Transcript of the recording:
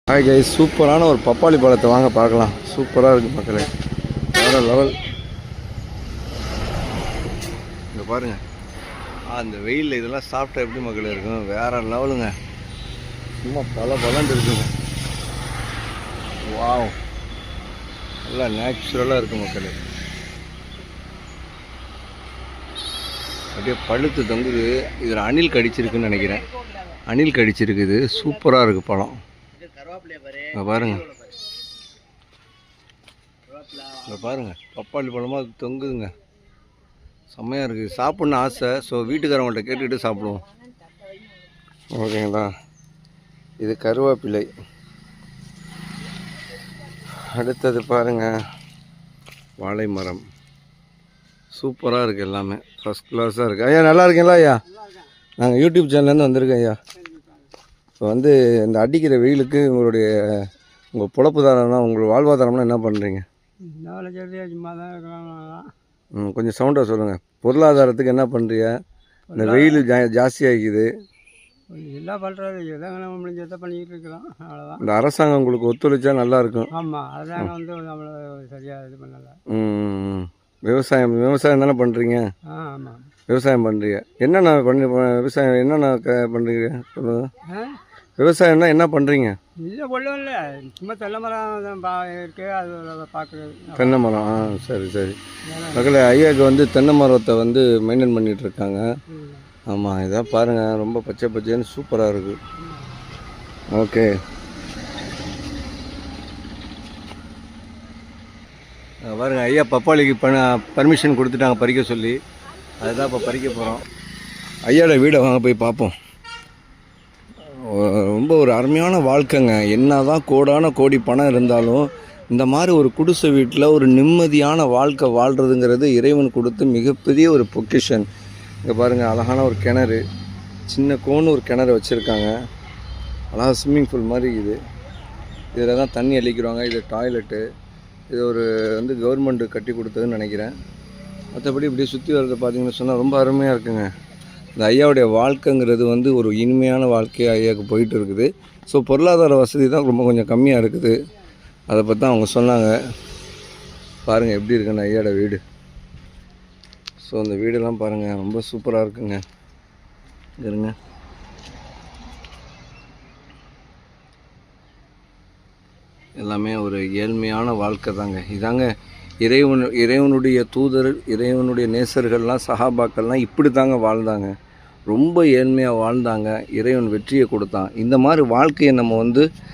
Hi guys, சூப்பரான ஒரு பப்பாளி பழத்தை வாங்க பார்க்கலாம். சூப்பராக இருக்குது மக்களே, வேறு லெவல். இங்கே பாருங்கள், அந்த வெயிலில் இதெல்லாம் சாப்பிட்டா எப்படி மக்களே இருக்கும், வேறு லெவலுங்க. சும்மா பழம் இருக்குங்க. வாவ், நல்லா நேச்சுரலாக இருக்குது மக்களே. அப்படியே பழுத்து தொங்குது. இதில் அணில் கடிச்சிருக்குன்னு நினைக்கிறேன். அணில் கடிச்சிருக்குது. சூப்பராக இருக்குது பழம். பாருங்க, இங்கே பாருங்க, பப்பாளி பழமாக தொங்குதுங்க. செம்மையாக இருக்குது. சாப்பிட்ணும் ஆசை. ஸோ வீட்டுக்காரவங்கள்ட்ட கேட்டுக்கிட்டு சாப்பிடுவோம். ஓகேங்களா. இது கருவேப்பிலை. அடுத்தது பாருங்க, வாழை மரம். சூப்பராக இருக்குது. எல்லாமே ஃபஸ்ட் கிளாஸாக இருக்குது. ஐயா நல்லா இருக்கீங்களா ஐயா? நாங்கள் யூடியூப் சேனல்லேருந்து வந்திருக்கோம் ஐயா. இப்போ இந்த அடிக்கிற வெயிலுக்கு உங்கள் பொழப்புதாரம்னா, உங்கள் வாழ்வாதாரம்னா என்ன பண்ணுறீங்க? கொஞ்சம் சவுண்டாக சொல்லுங்கள். பொருளாதாரத்துக்கு என்ன பண்ணுறீங்க? இந்த வெயில் ஜாஸ்தியாகிக்குது. எல்லாம் பண்ணுறது எதாவது முடிஞ்சதை பண்ணிக்கிட்டு இருக்கிறோம், அவ்வளோதான். இந்த அரசாங்கம் உங்களுக்கு ஒத்துழைச்சா நல்லாயிருக்கும். ஆமாம், அரசாங்கம் நம்மளை சரியாக இது பண்ணலை. விவசாயம் தானே பண்ணுறீங்க? ஆமாம், விவசாயம் பண்ணுறீங்க. என்னென்ன விவசாயம் என்னென்ன பண்ணுறீங்க சொல்லுங்கள். விவசாயம்னா என்ன பண்ணுறீங்க? இல்லை ஒன்றும் இல்லை, சும்மா தென்னை மரம் இருக்குது, அது பார்க்குறது. தென்னை மரம். சரி சரி மக்களே, ஐயாவுக்கு தென்னை மரத்தை மெயின்டைன் பண்ணிகிட்டு இருக்காங்க. ஆமாம், இதான் பாருங்கள், ரொம்ப பச்சை பச்சைன்னு சூப்பராக இருக்குது. ஓகே, பாருங்க, ஐயா பப்பாளிக்கு பர்மிஷன் கொடுத்துட்டாங்க பறிக்க சொல்லி. அதுதான் இப்போ பறிக்க போகிறோம். ஐயாவோட வீடை வாங்க போய் பார்ப்போம். ரொம்ப ஒரு அருமையான வாழ்க்கைங்க. என்ன தான் கோடான கோடி பணம் இருந்தாலும் இந்த மாதிரி ஒரு குடிசை வீட்டில் ஒரு நிம்மதியான வாழ்க்கை வாழ்கிறதுங்கிறது இறைவன் கொடுத்து மிகப்பெரிய ஒரு பொக்கிஷன். இங்கே பாருங்கள், அழகான ஒரு கிணறு, சின்ன கோன்னு ஒரு கிணறு வச்சுருக்காங்க. அழகாக ஸ்விம்மிங் பூல் மாதிரி இருக்குது. இதில் தான் தண்ணி அள்ளிக்கிறாங்க. இது டாய்லெட்டு. இது ஒரு கவர்மெண்ட்டு கட்டி கொடுத்ததுன்னு நினைக்கிறேன். மற்றபடி இப்படி சுற்றி வர்றதை பார்த்தீங்கன்னு சொன்னால் ரொம்ப அருமையாக இருக்குங்க. இந்த ஐயாவுடைய வாழ்க்கைங்கிறது ஒரு இனிமையான வாழ்க்கையாக ஐயாவுக்கு போயிட்டு இருக்குது. ஸோ பொருளாதார வசதி தான் கொஞ்சம் கம்மியாக இருக்குது. அதை பற்றி தான் அவங்க சொன்னாங்க. பாருங்கள் எப்படி இருக்குன்னு ஐயாவோட வீடு. ஸோ அந்த வீடெல்லாம் பாருங்கள், ரொம்ப சூப்பராக இருக்குங்க. இருங்க, எல்லாமே ஒரு ஏழ்மையான வாழ்க்கை தாங்க. இதாங்க இறைவனுடைய தூதர், இறைவனுடைய நேசர்கள்லாம், சஹாபாக்கள்லாம் இப்படி தாங்க வாழ்ந்தாங்க. ரொம்ப ஏழ்மையாக வாழ்ந்தாங்க. இறைவன் வெற்றியை கொடுத்தான். இந்த மாதிரி வாழ்க்கையை நம்ம